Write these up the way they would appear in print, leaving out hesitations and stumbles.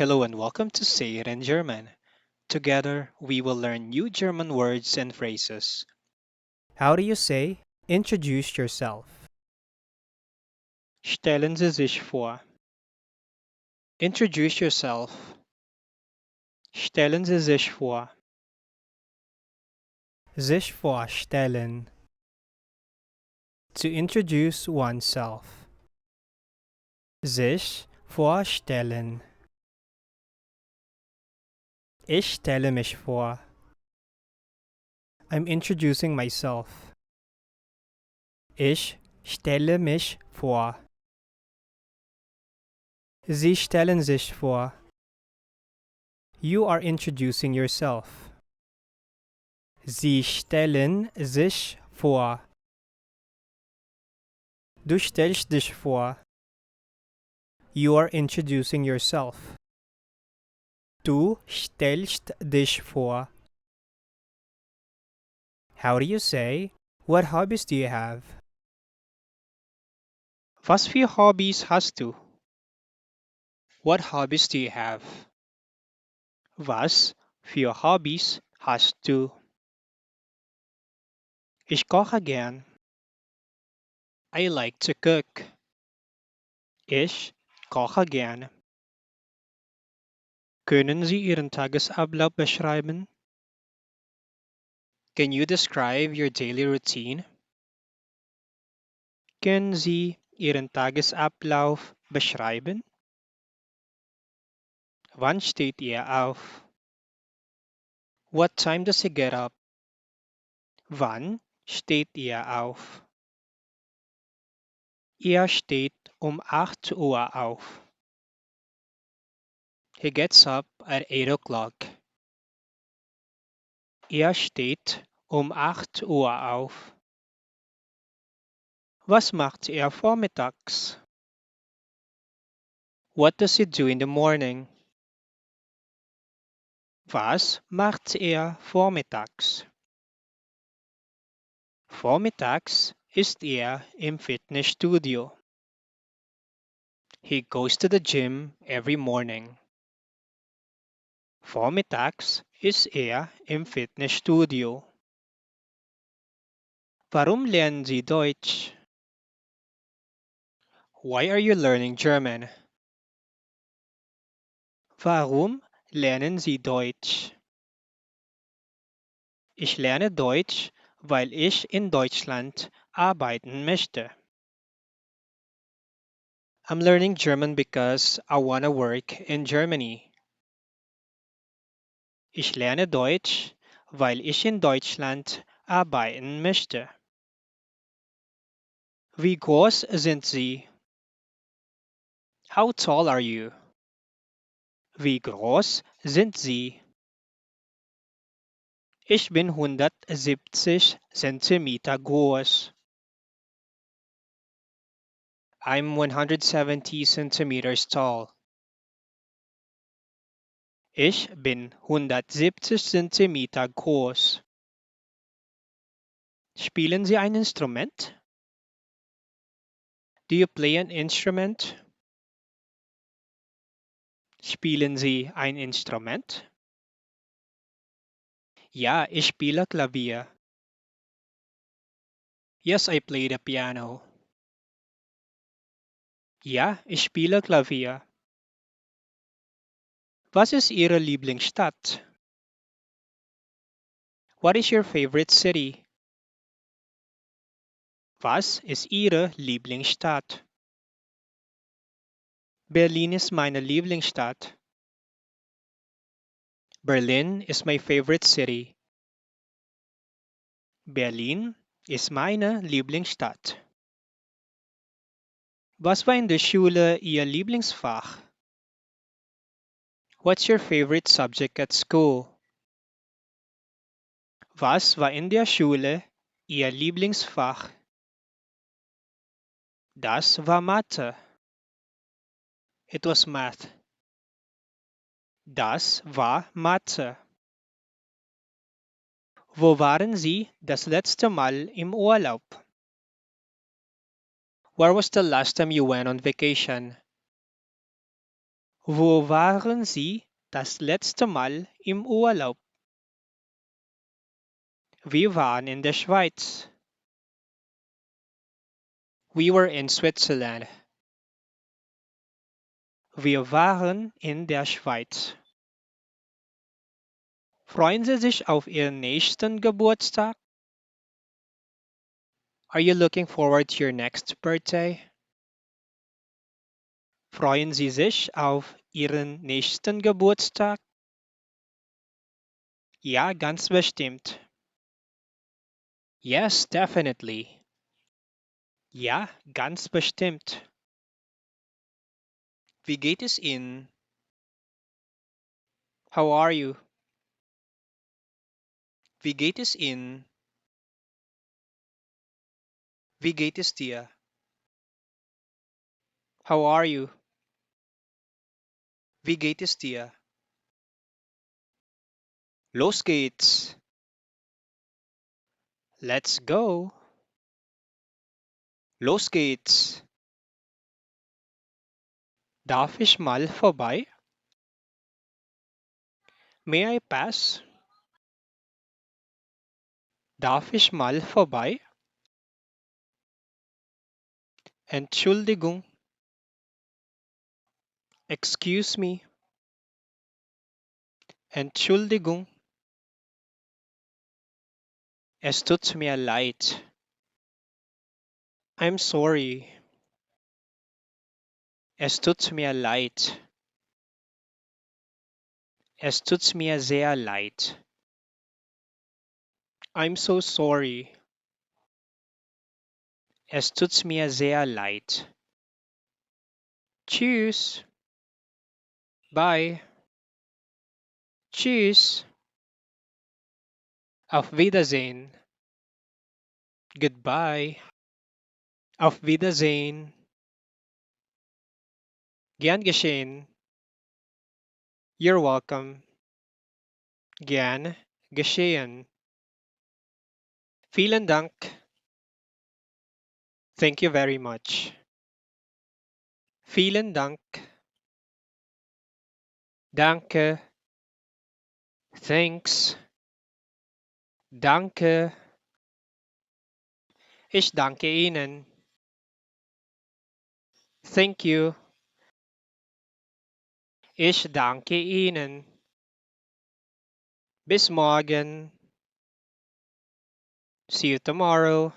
Hello and welcome to Say It in German. Together, we will learn new German words and phrases. How do you say introduce yourself? Stellen Sie sich vor. Introduce yourself. Stellen Sie sich vor. Sich vorstellen. To introduce oneself. Sich vorstellen. Ich stelle mich vor. I'm introducing myself. Ich stelle mich vor. Sie stellen sich vor. You are introducing yourself. Sie stellen sich vor. Du stellst dich vor. You are introducing yourself. Du stellst dich vor. How do you say, what hobbies do you have? Was für Hobbys hast du? What hobbies do you have? Was für Hobbys hast du? Ich koche gern. I like to cook. Ich koche gern. Können Sie Ihren Tagesablauf beschreiben? Can you describe your daily routine? Können Sie Ihren Tagesablauf beschreiben? Wann steht ihr auf? What time does he get up? Wann steht ihr auf? Er steht 8 Uhr auf. He gets up at 8 o'clock. Er steht 8 Uhr auf. Was macht er vormittags? What does he do in the morning? Was macht er vormittags? Vormittags ist er im Fitnessstudio. He goes to the gym every morning. Vormittags ist er im Fitnessstudio. Warum lernen Sie Deutsch? Why are you learning German? Warum lernen Sie Deutsch? Ich lerne Deutsch, weil ich in Deutschland arbeiten möchte. I'm learning German because I want to work in Germany. Ich lerne Deutsch, weil ich in Deutschland arbeiten möchte. Wie groß sind Sie? How tall are you? Wie groß sind Sie? Ich bin 170 Zentimeter groß. I'm 170 centimeters tall. Ich bin 170 Zentimeter groß. Spielen Sie ein Instrument? Do you play an instrument? Spielen Sie ein Instrument? Ja, ich spiele Klavier. Yes, I play the piano. Ja, ich spiele Klavier. Was ist Ihre Lieblingsstadt? What is your favorite city? Was ist Ihre Lieblingsstadt? Berlin ist meine Lieblingsstadt. Berlin is my favorite city. Berlin ist meine Lieblingsstadt. Was war in der Schule Ihr Lieblingsfach? What's your favorite subject at school? Was war in der Schule Ihr Lieblingsfach? Das war Mathe. It was math. Das war Mathe. Wo waren Sie das letzte Mal im Urlaub? Where was the last time you went on vacation? Wo waren Sie das letzte Mal im Urlaub? Wir waren in der Schweiz. We were in Switzerland. Wir waren in der Schweiz. Freuen Sie sich auf Ihren nächsten Geburtstag? Are you looking forward to your next birthday? Freuen Sie sich auf Ihren nächsten Geburtstag? Ja, ganz bestimmt. Yes, definitely. Ja, ganz bestimmt. Wie geht es Ihnen? How are you? Wie geht es Ihnen? Wie geht es dir? How are you? Wie geht es dir? Los geht's. Let's go. Los geht's. Darf ich mal vorbei? May I pass? Darf ich mal vorbei? Entschuldigung. Excuse me. Entschuldigung. Es tut mir leid. I'm sorry. Es tut mir leid. Es tut mir sehr leid. I'm so sorry. Es tut mir sehr leid. Tschüss. Bye. Tschüss. Auf Wiedersehen. Goodbye. Auf Wiedersehen. Gern geschehen. You're welcome. Gern geschehen. Vielen Dank. Thank you very much. Vielen Dank. Danke. Thanks. Danke. Ich danke Ihnen. Thank you. Ich danke Ihnen. Bis morgen. See you tomorrow.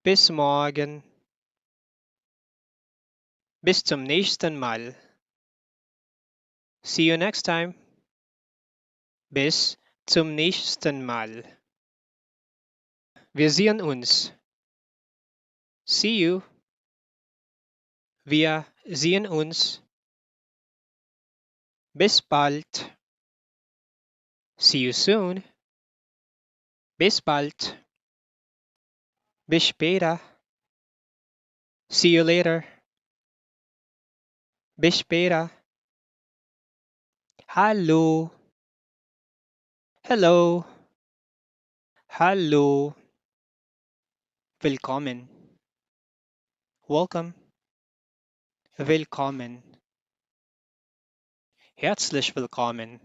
Bis morgen. Bis zum nächsten Mal. See you next time. Bis zum nächsten Mal. Wir sehen uns. See you. Wir sehen uns. Bis bald. See you soon. Bis bald. Bis später. See you later. Bis später. Hallo. Hello. Hallo. Willkommen. Welcome. Willkommen. Herzlich willkommen.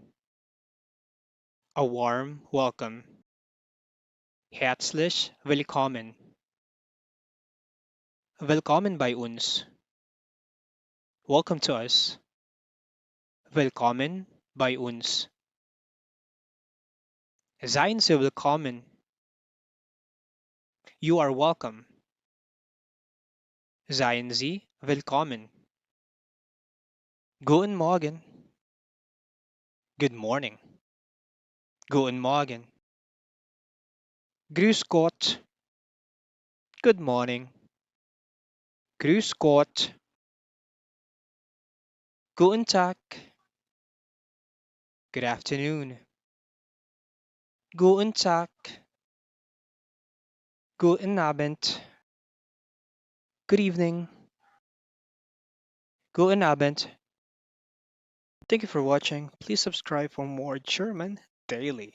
A warm welcome. Herzlich willkommen. Willkommen bei uns. Welcome to us. Willkommen bei uns. Seien Sie willkommen. You are welcome. Seien Sie willkommen. Guten Morgen. Good morning. Guten Morgen. Grüß Gott. Good morning. Grüß Gott. Guten Tag. Good afternoon. Guten Tag. Guten Abend. Good evening. Guten Abend. Thank you for watching. Please subscribe for more German daily.